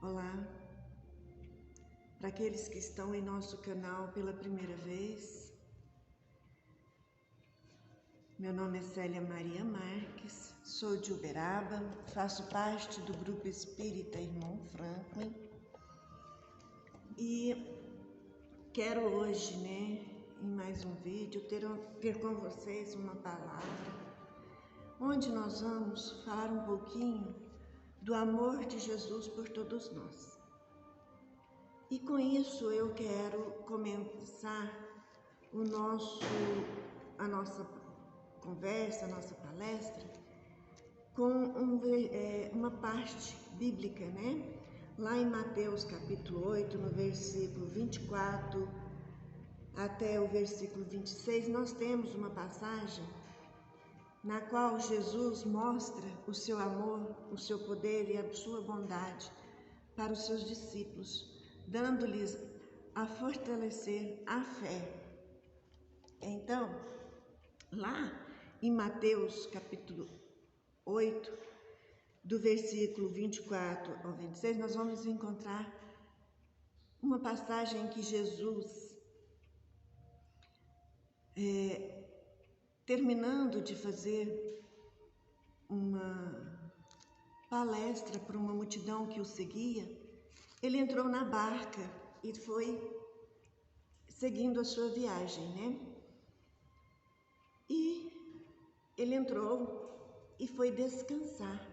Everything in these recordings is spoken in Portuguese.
Olá, para aqueles que estão em nosso canal pela primeira vez, meu nome é Célia Maria Marques, sou de Uberaba, faço parte do Grupo Espírita Irmão Franklin e quero hoje, em mais um vídeo, ter com vocês uma palavra onde nós vamos falar um pouquinho do amor de Jesus por todos nós. E com isso eu quero começar a nossa conversa, a nossa palestra, com uma parte bíblica, Lá em Mateus capítulo 8, no versículo 24 até o versículo 26, nós temos uma passagem na qual Jesus mostra o seu amor, o seu poder e a sua bondade para os seus discípulos, dando-lhes a fortalecer a fé. Então, lá em Mateus capítulo 8, do versículo 24 ao 26, nós vamos encontrar uma passagem em que Jesus, terminando de fazer uma palestra para uma multidão que o seguia, ele entrou na barca e foi seguindo a sua viagem, E ele entrou e foi descansar.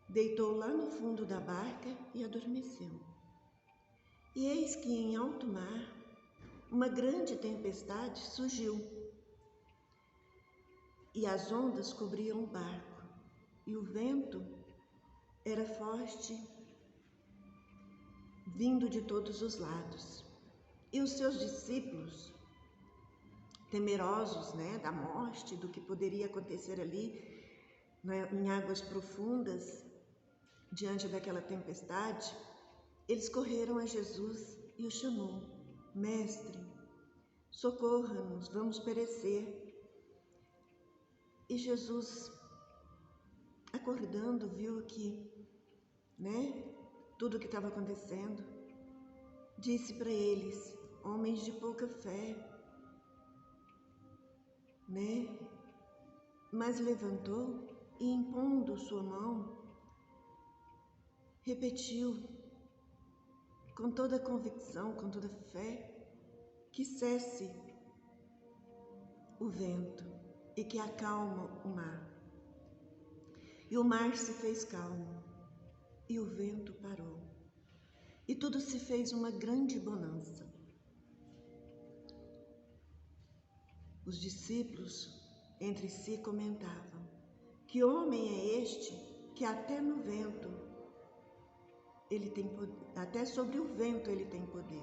Deitou lá no fundo da barca e adormeceu. E eis que em alto mar, uma grande tempestade surgiu. E as ondas cobriam o barco, e o vento era forte, vindo de todos os lados. E os seus discípulos, temerosos, da morte, do que poderia acontecer ali, em águas profundas, diante daquela tempestade, eles correram a Jesus e o chamou: Mestre, socorra-nos, vamos perecer. E Jesus, acordando, viu que, tudo o que estava acontecendo, disse para eles: homens de pouca fé, Mas levantou e, impondo sua mão, repetiu com toda convicção, com toda fé, que cesse o vento e que acalma o mar. E o mar se fez calmo, e o vento parou, e tudo se fez uma grande bonança. Os discípulos entre si comentavam: que homem é este que até no vento ele tem poder, até sobre o vento ele tem poder?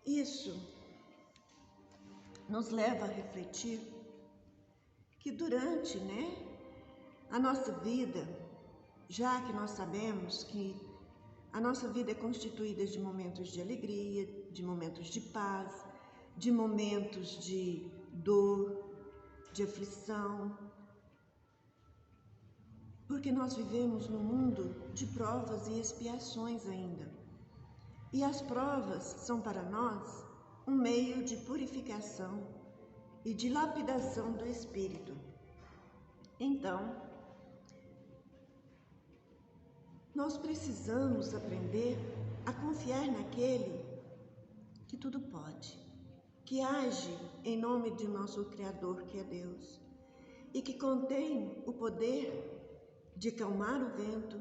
Isso nos leva a refletir que durante, a nossa vida, já que nós sabemos que a nossa vida é constituída de momentos de alegria, de momentos de paz, de momentos de dor, de aflição, porque nós vivemos num mundo de provas e expiações ainda. E as provas são para nós um meio de purificação e de lapidação do espírito. Então, nós precisamos aprender a confiar naquele que tudo pode, que age em nome de nosso Criador, que é Deus, e que contém o poder de acalmar o vento,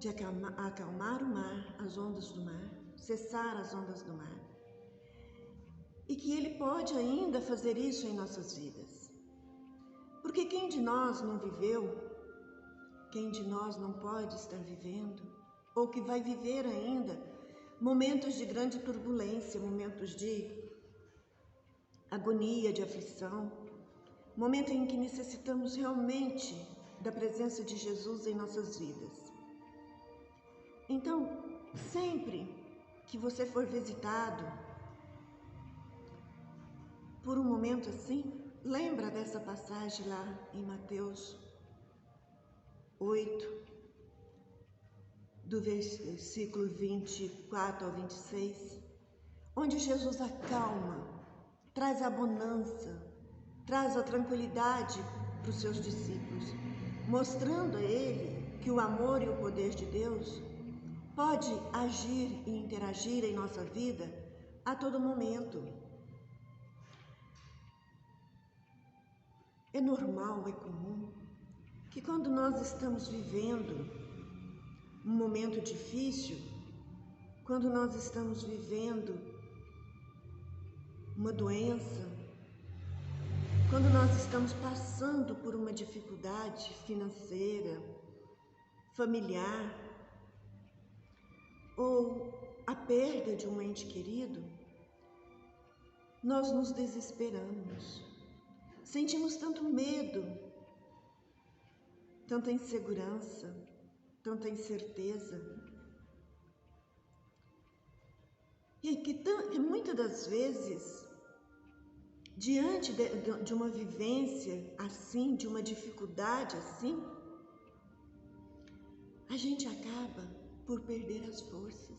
de acalmar o mar, as ondas do mar, cessar as ondas do mar. E que Ele pode ainda fazer isso em nossas vidas. Porque quem de nós não viveu, quem de nós não pode estar vivendo, ou que vai viver ainda, momentos de grande turbulência, momentos de agonia, de aflição, momento em que necessitamos realmente da presença de Jesus em nossas vidas. Então, sempre que você for visitado por um momento assim, lembra dessa passagem lá em Mateus 8, do versículo 24 ao 26, onde Jesus acalma, traz a bonança, traz a tranquilidade para os seus discípulos, mostrando a ele que o amor e o poder de Deus pode agir e interagir em nossa vida a todo momento. É normal, é comum que quando nós estamos vivendo um momento difícil, quando nós estamos vivendo uma doença, quando nós estamos passando por uma dificuldade financeira, familiar, ou a perda de um ente querido, nós nos desesperamos, sentimos tanto medo, tanta insegurança, tanta incerteza, e que muitas das vezes, diante de uma vivência assim, de uma dificuldade assim, a gente acaba por perder as forças.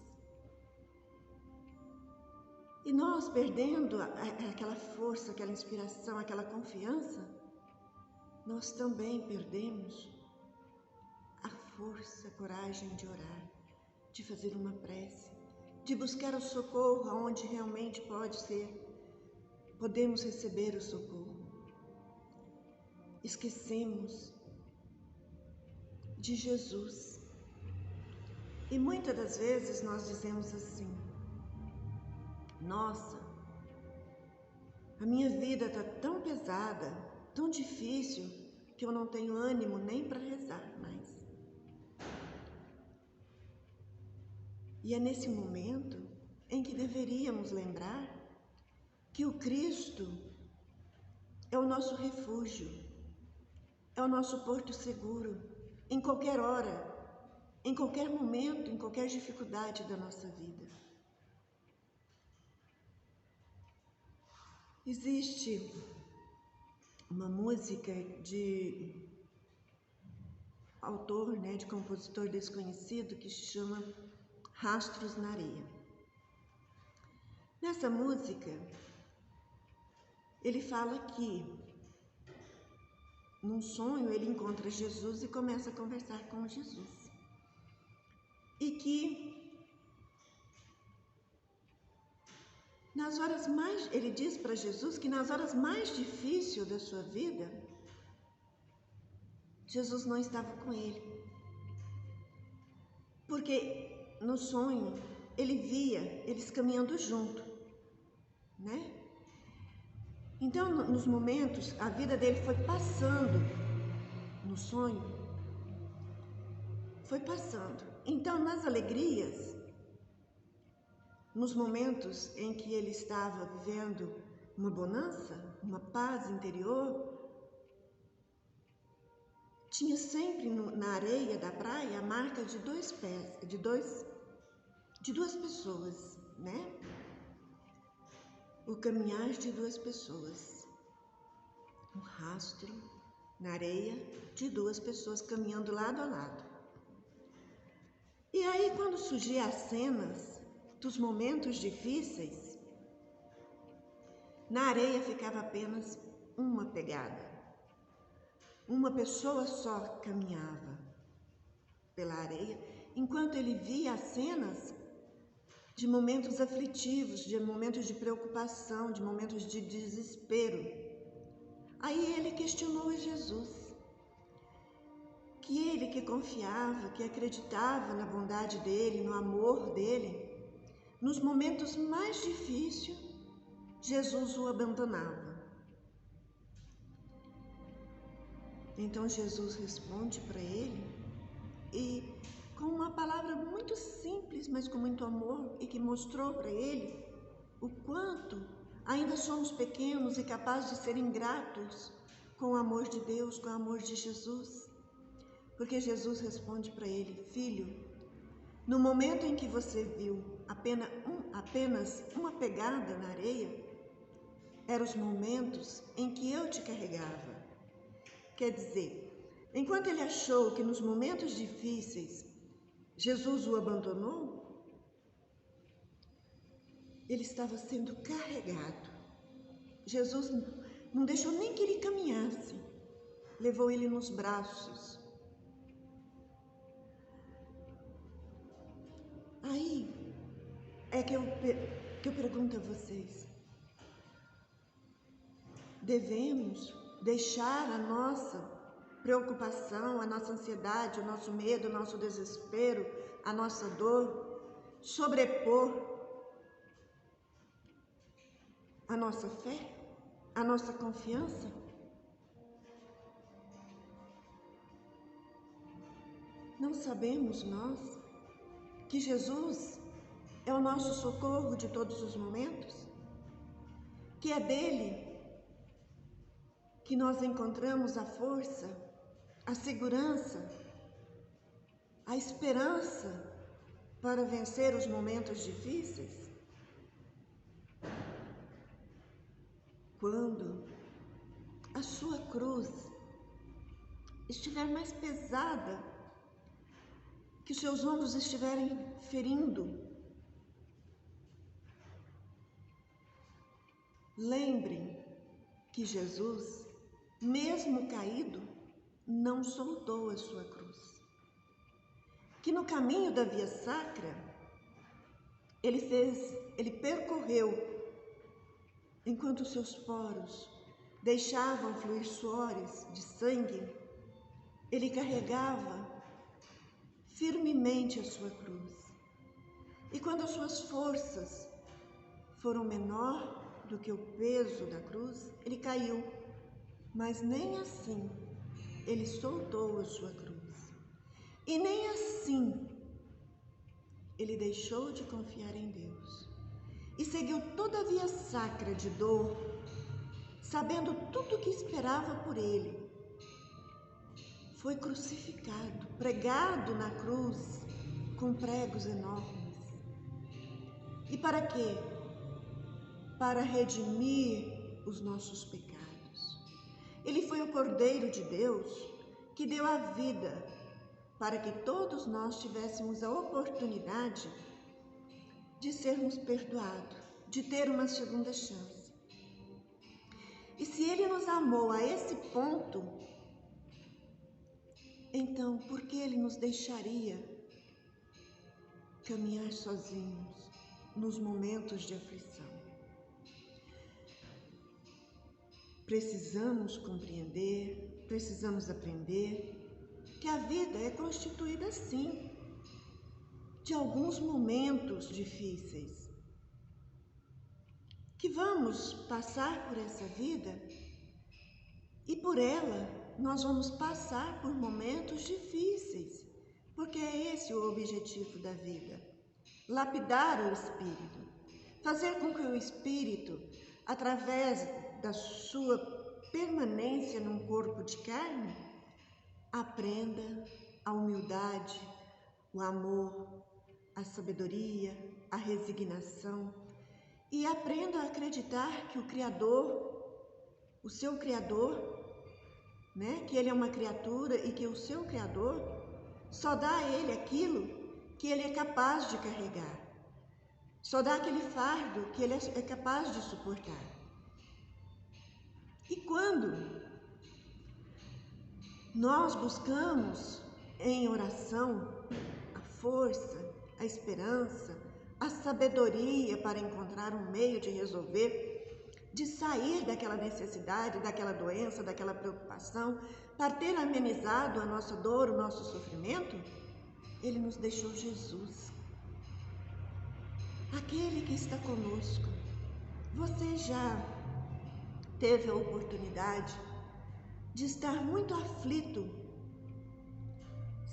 E nós perdendo aquela força, aquela inspiração, aquela confiança, nós também perdemos a força, a coragem de orar, de fazer uma prece, de buscar o socorro onde realmente podemos receber o socorro. Esquecemos de Jesus. E muitas das vezes nós dizemos assim: nossa, a minha vida está tão pesada, tão difícil, que eu não tenho ânimo nem para rezar mais. E é nesse momento em que deveríamos lembrar que o Cristo é o nosso refúgio, é o nosso porto seguro, em qualquer hora, em qualquer momento, em qualquer dificuldade da nossa vida. Existe uma música de autor, de compositor desconhecido, que se chama Rastros na Areia. Nessa música, ele fala que, num sonho, ele encontra Jesus e começa a conversar com Jesus. E que ele diz para Jesus que nas horas mais difíceis da sua vida, Jesus não estava com ele. Porque no sonho ele via eles caminhando junto, Então, nos momentos, a vida dele foi passando, no sonho, foi passando. Então, nas alegrias, nos momentos em que ele estava vivendo uma bonança, uma paz interior, tinha sempre na areia da praia a marca de dois pés, de duas pessoas, O caminhar de duas pessoas, um rastro na areia de duas pessoas caminhando lado a lado. E aí, quando surgiam as cenas dos momentos difíceis, na areia ficava apenas uma pegada. Uma pessoa só caminhava pela areia, enquanto ele via as cenas de momentos aflitivos, de momentos de preocupação, de momentos de desespero. Aí ele questionou a Jesus, que ele que confiava, que acreditava na bondade dele, no amor dele, nos momentos mais difíceis, Jesus o abandonava. Então Jesus responde para ele e com uma palavra muito simples, mas com muito amor, e que mostrou para ele o quanto ainda somos pequenos e capazes de ser ingratos com o amor de Deus, com o amor de Jesus. Porque Jesus responde para ele: filho, no momento em que você viu apenas uma pegada na areia, eram os momentos em que eu te carregava. Quer dizer, Enquanto ele achou que nos momentos difíceis Jesus o abandonou, ele estava sendo carregado. Jesus não deixou nem que ele caminhasse, levou ele nos braços. Aí é que eu pergunto a vocês: devemos deixar a nossa preocupação, a nossa ansiedade, o nosso medo, o nosso desespero, a nossa dor, sobrepor a nossa fé, a nossa confiança? Não sabemos nós que Jesus é o nosso socorro de todos os momentos? Que é dele que nós encontramos a força, a segurança, a esperança para vencer os momentos difíceis? Quando a sua cruz estiver mais pesada, que os seus ombros estiverem ferindo, lembrem que Jesus, mesmo caído, não soltou a sua cruz. Que no caminho da via sacra, ele percorreu, enquanto seus poros deixavam fluir suores de sangue, ele carregava firmemente a sua cruz. E quando as suas forças foram menor do que o peso da cruz, ele caiu, mas nem assim ele soltou a sua cruz. E nem assim ele deixou de confiar em Deus. E seguiu toda a via sacra de dor, sabendo tudo o que esperava por ele. Foi crucificado, pregado na cruz, com pregos enormes. E para quê? Para redimir os nossos pecados. Ele foi o Cordeiro de Deus que deu a vida para que todos nós tivéssemos a oportunidade de sermos perdoados, de ter uma segunda chance. E se ele nos amou a esse ponto, então por que ele nos deixaria caminhar sozinhos nos momentos de aflição? Precisamos compreender, precisamos aprender que a vida é constituída assim, de alguns momentos difíceis, que vamos passar por essa vida e por ela nós vamos passar por momentos difíceis, porque é esse o objetivo da vida: lapidar o espírito, fazer com que o espírito, através da sua permanência num corpo de carne, aprenda a humildade, o amor, a sabedoria, a resignação, e aprenda a acreditar que o Criador, o seu Criador, que ele é uma criatura e que o seu Criador só dá a ele aquilo que ele é capaz de carregar, só dá aquele fardo que ele é capaz de suportar. E quando nós buscamos em oração a força, a esperança, a sabedoria para encontrar um meio de resolver, de sair daquela necessidade, daquela doença, daquela preocupação, para ter amenizado a nossa dor, o nosso sofrimento, ele nos deixou Jesus, aquele que está conosco. Você já teve a oportunidade de estar muito aflito,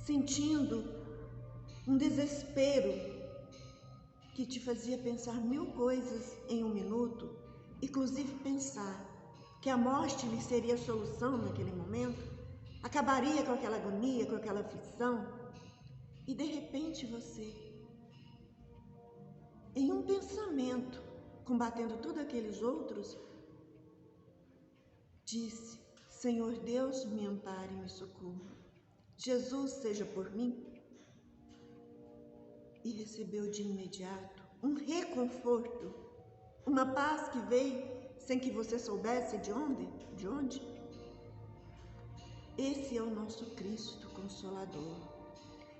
sentindo um desespero que te fazia pensar mil coisas em um minuto, inclusive pensar que a morte lhe seria a solução naquele momento, acabaria com aquela agonia, com aquela aflição, e de repente você, em um pensamento, combatendo todos aqueles outros, disse: Senhor Deus, me ampare e me socorra. Jesus seja por mim. E recebeu de imediato um reconforto, uma paz que veio sem que você soubesse de onde. Esse é o nosso Cristo Consolador.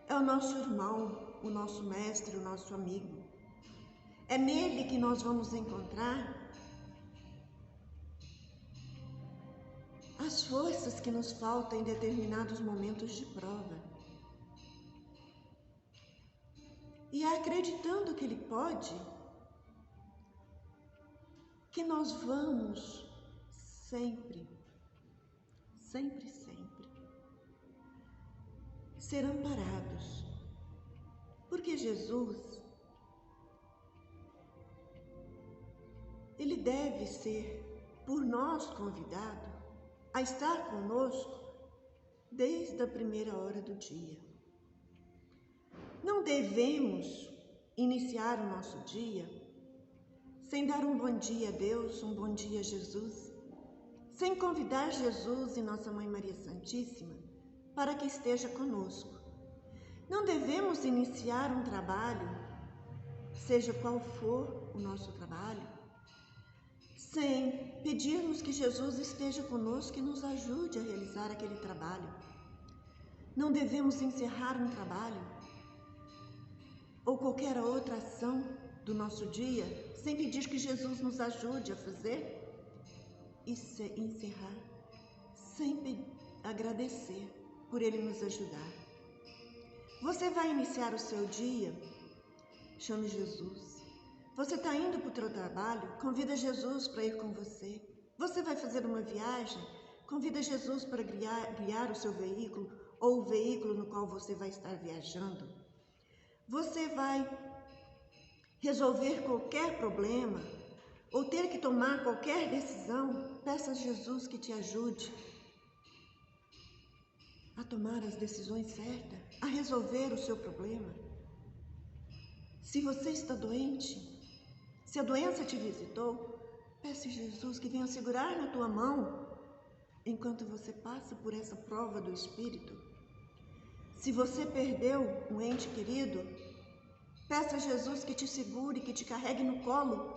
É o nosso irmão, o nosso mestre, o nosso amigo. É nele que nós vamos encontrar as forças que nos faltam em determinados momentos de prova. E é acreditando que Ele pode, que nós vamos sempre ser amparados. Porque Jesus, Ele deve ser por nós convidado a estar conosco desde a primeira hora do dia. Não devemos iniciar o nosso dia sem dar um bom dia a Deus, um bom dia a Jesus, sem convidar Jesus e Nossa Mãe Maria Santíssima para que esteja conosco. Não devemos iniciar um trabalho, seja qual for o nosso trabalho, sem pedirmos que Jesus esteja conosco e nos ajude a realizar aquele trabalho. Não devemos encerrar um trabalho ou qualquer outra ação do nosso dia sem pedir que Jesus nos ajude a fazer e encerrar sem agradecer por Ele nos ajudar. Você vai iniciar o seu dia, chame Jesus. Você está indo para o seu trabalho, convida Jesus para ir com você. Você vai fazer uma viagem, convida Jesus para guiar o seu veículo ou o veículo no qual você vai estar viajando. Você vai resolver qualquer problema ou ter que tomar qualquer decisão, peça a Jesus que te ajude a tomar as decisões certas, a resolver o seu problema. Se você está doente, se a doença te visitou, peça a Jesus que venha segurar na tua mão enquanto você passa por essa prova do Espírito. Se você perdeu um ente querido, peça a Jesus que te segure, que te carregue no colo,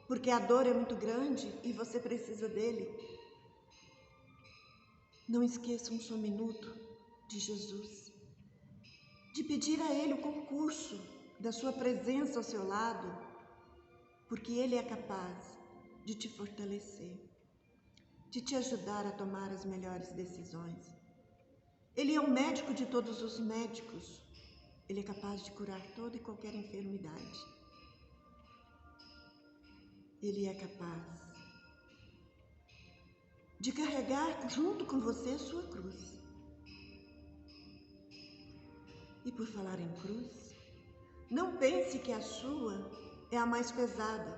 porque a dor é muito grande e você precisa dele. Não esqueça um só minuto de Jesus, de pedir a Ele o concurso da sua presença ao seu lado, porque Ele é capaz de te fortalecer, de te ajudar a tomar as melhores decisões. Ele é o médico de todos os médicos. Ele é capaz de curar toda e qualquer enfermidade. Ele é capaz de carregar junto com você a sua cruz. E por falar em cruz, não pense que a sua é a mais pesada.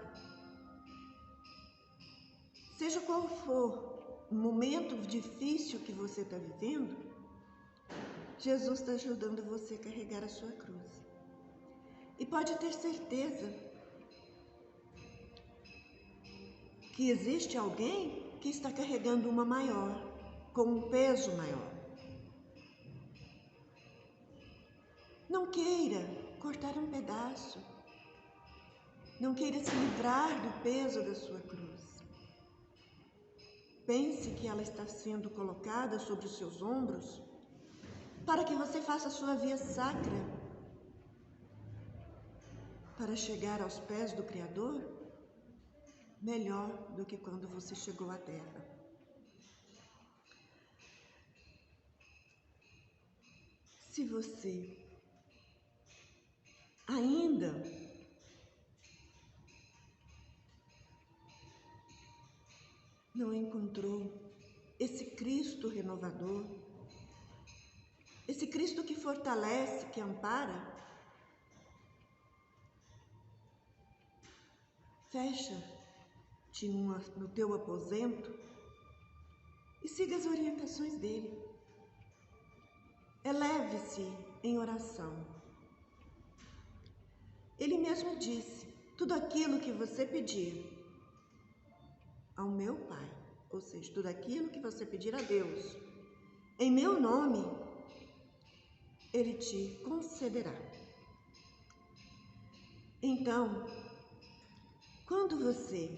Seja qual for o momento difícil que você está vivendo, Jesus está ajudando você a carregar a sua cruz. E pode ter certeza que existe alguém que está carregando uma maior, com um peso maior. Não queira cortar um pedaço. Não queira se livrar do peso da sua cruz. Pense que ela está sendo colocada sobre os seus ombros para que você faça a sua via sacra para chegar aos pés do Criador melhor do que quando você chegou à terra. Se você ainda não encontrou esse Cristo renovador, esse Cristo que fortalece, que ampara, fecha-te no teu aposento e siga as orientações dele. Eleve-se em oração. Ele mesmo disse: tudo aquilo que você pedir ao meu Pai, ou seja, tudo aquilo que você pedir a Deus, em meu nome, Ele te concederá. Então, quando você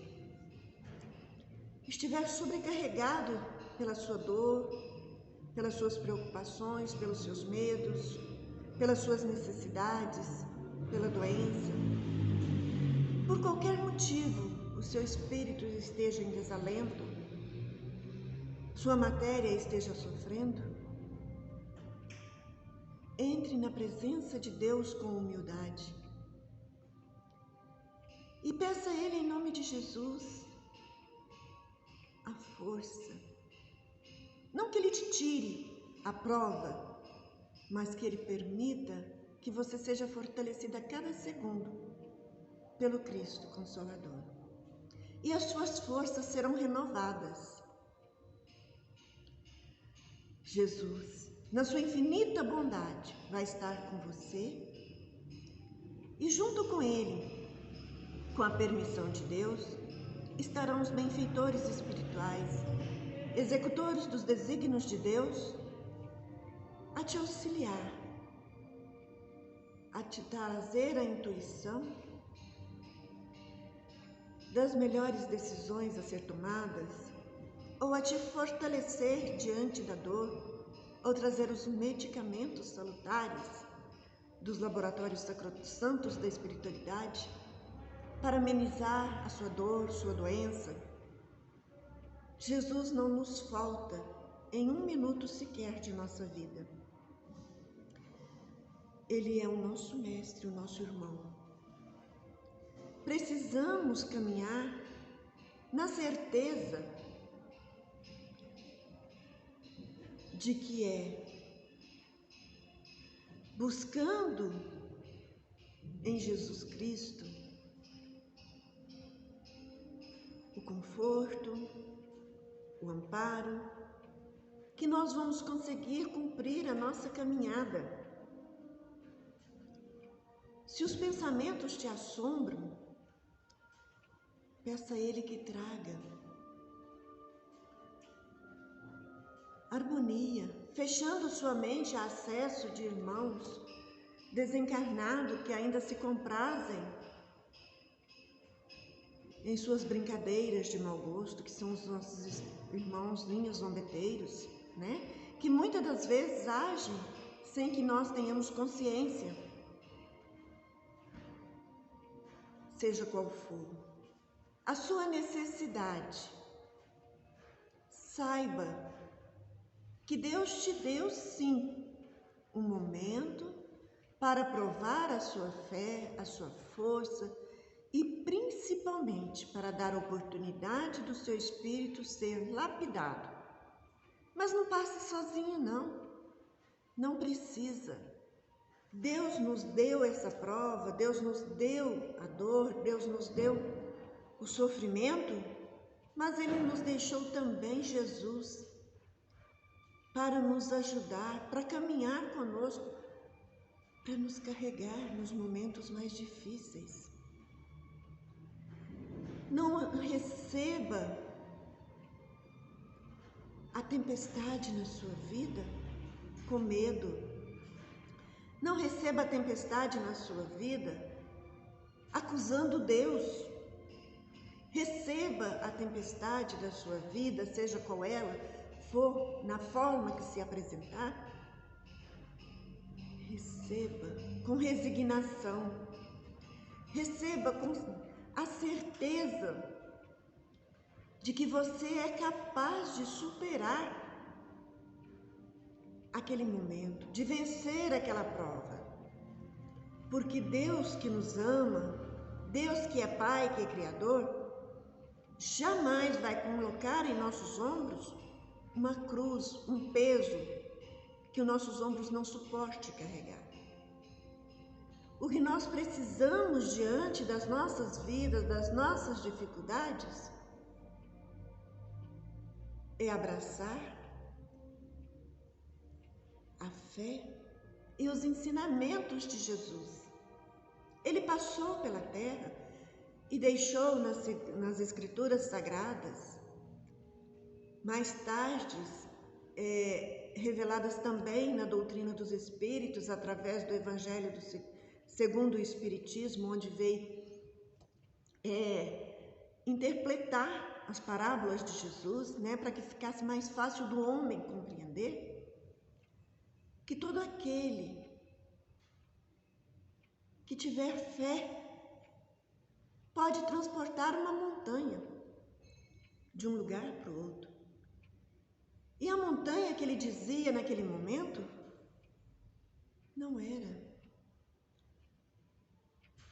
estiver sobrecarregado pela sua dor, pelas suas preocupações, pelos seus medos, pelas suas necessidades, pela doença, por qualquer motivo, o seu espírito esteja em desalento, sua matéria esteja sofrendo, entre na presença de Deus com humildade e peça a Ele, em nome de Jesus, a força. Não que Ele te tire a prova, mas que Ele permita que você seja fortalecida a cada segundo pelo Cristo Consolador. E as suas forças serão renovadas. Jesus, na sua infinita bondade, vai estar com você e junto com Ele, com a permissão de Deus, estarão os benfeitores espirituais, executores dos desígnios de Deus, a te auxiliar, a te trazer a intuição das melhores decisões a ser tomadas, ou a te fortalecer diante da dor, ou trazer os medicamentos salutares dos laboratórios sacrossantos da espiritualidade para amenizar a sua dor, sua doença. Jesus não nos falta em um minuto sequer de nossa vida. Ele é o nosso mestre, o nosso irmão. Precisamos caminhar na certeza de que buscando em Jesus Cristo o conforto, o amparo, que nós vamos conseguir cumprir a nossa caminhada. Se os pensamentos te assombram, peça a Ele que traga harmonia, fechando sua mente a acesso de irmãos desencarnados que ainda se comprazem em suas brincadeiras de mau gosto, que são os nossos irmãozinhos zombeteiros, né? Que muitas das vezes agem sem que nós tenhamos consciência, seja qual for a sua necessidade. Saiba que Deus te deu sim um momento para provar a sua fé, a sua força e principalmente para dar oportunidade do seu espírito ser lapidado. Mas não passe sozinho, não precisa. Deus nos deu essa prova, Deus nos deu a dor, Deus nos deu o sofrimento, mas Ele nos deixou também Jesus para nos ajudar, para caminhar conosco, para nos carregar nos momentos mais difíceis. Não receba a tempestade na sua vida com medo. Não receba a tempestade na sua vida acusando Deus. Receba a tempestade da sua vida, seja qual ela for, na forma que se apresentar. Receba com resignação. Receba com a certeza de que você é capaz de superar aquele momento, de vencer aquela prova. Porque Deus que nos ama, Deus que é Pai, que é Criador, jamais vai colocar em nossos ombros uma cruz, um peso que os nossos ombros não suportem carregar. O que nós precisamos diante das nossas vidas, das nossas dificuldades, é abraçar a fé e os ensinamentos de Jesus. Ele passou pela terra e deixou nas Escrituras Sagradas mais tarde reveladas também na doutrina dos Espíritos, através do Evangelho segundo o Espiritismo, onde veio interpretar as parábolas de Jesus, né, para que ficasse mais fácil do homem compreender, que todo aquele que tiver fé pode transportar uma montanha de um lugar para o outro. E a montanha que ele dizia naquele momento não era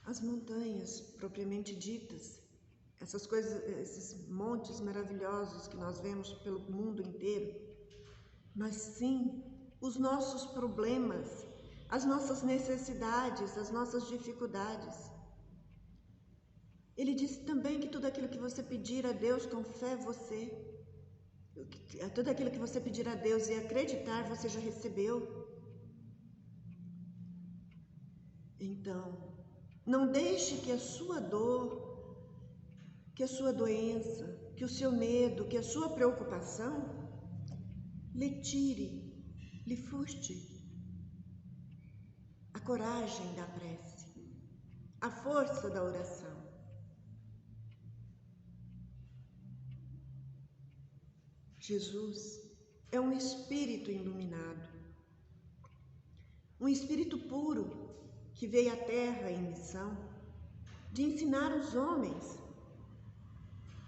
as montanhas propriamente ditas, essas coisas, esses montes maravilhosos que nós vemos pelo mundo inteiro, mas sim os nossos problemas, as nossas necessidades, as nossas dificuldades. Ele disse também que tudo aquilo que você pedir a Deus com fé, tudo aquilo que você pedir a Deus e acreditar, você já recebeu. Então, não deixe que a sua dor, que a sua doença, que o seu medo, que a sua preocupação lhe tire, lhe frustre a coragem da prece, a força da oração. Jesus é um espírito iluminado, um espírito puro que veio à Terra em missão de ensinar os homens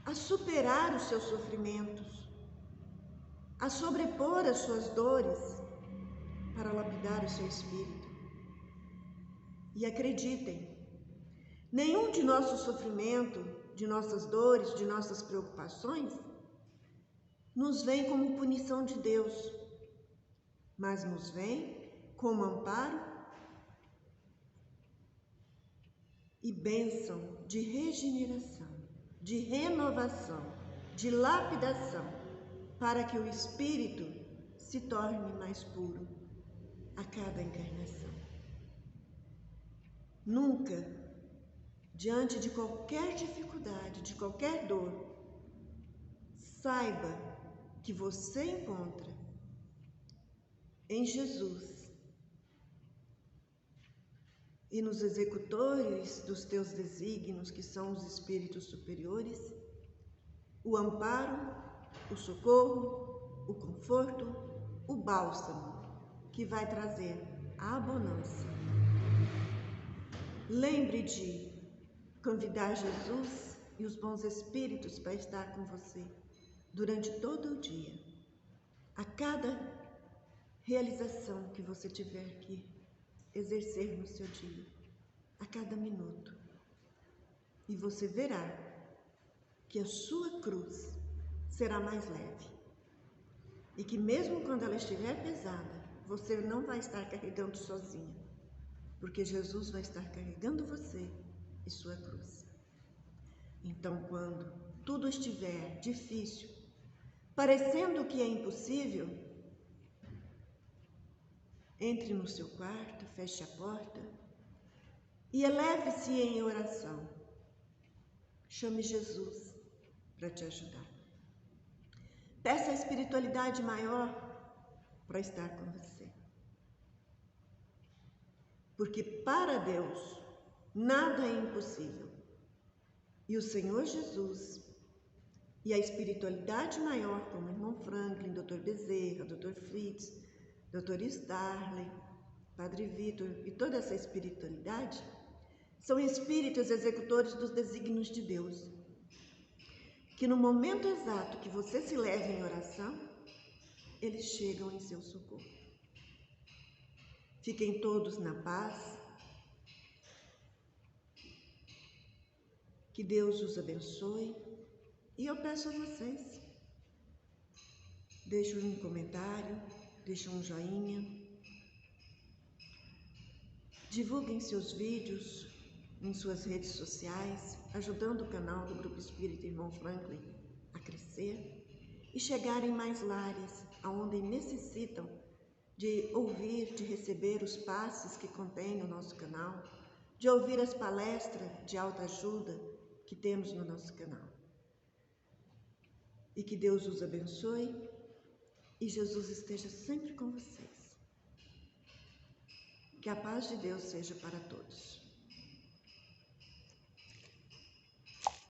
a superar os seus sofrimentos, a sobrepor as suas dores para lapidar o seu espírito. E acreditem, nenhum de nosso sofrimento, de nossas dores, de nossas preocupações, nos vem como punição de Deus, mas nos vem como amparo e bênção de regeneração, de renovação, de lapidação, para que o espírito se torne mais puro a cada encarnação. Nunca, diante de qualquer dificuldade, de qualquer dor, saiba que você encontra em Jesus e nos executores dos teus desígnios, que são os espíritos superiores, o amparo, o socorro, o conforto, o bálsamo, que vai trazer a abundância. Lembre de convidar Jesus e os bons espíritos para estar com você durante todo o dia, a cada realização que você tiver que exercer no seu dia, a cada minuto. E você verá que a sua cruz será mais leve. E que mesmo quando ela estiver pesada, você não vai estar carregando sozinha, porque Jesus vai estar carregando você e sua cruz. Então, quando tudo estiver difícil, parecendo que é impossível, entre no seu quarto, feche a porta e eleve-se em oração. Chame Jesus para te ajudar. Peça a espiritualidade maior para estar com você. Porque para Deus nada é impossível. E o Senhor Jesus e a espiritualidade maior, como o irmão Franklin, Dr. Bezerra, Dr. Fritz, Dr. Starley, Padre Vitor e toda essa espiritualidade, são espíritos executores dos desígnios de Deus, que no momento exato que você se leva em oração, eles chegam em seu socorro. Fiquem todos na paz. Que Deus os abençoe. E eu peço a vocês, deixem um comentário, deixem um joinha, divulguem seus vídeos em suas redes sociais, ajudando o canal do Grupo Espírita Irmão Franklin a crescer e chegar em mais lares, aonde necessitam de ouvir, de receber os passes que contém no nosso canal, de ouvir as palestras de autoajuda que temos no nosso canal. e que Deus os abençoe e Jesus esteja sempre com vocês. Que a paz de Deus seja para todos.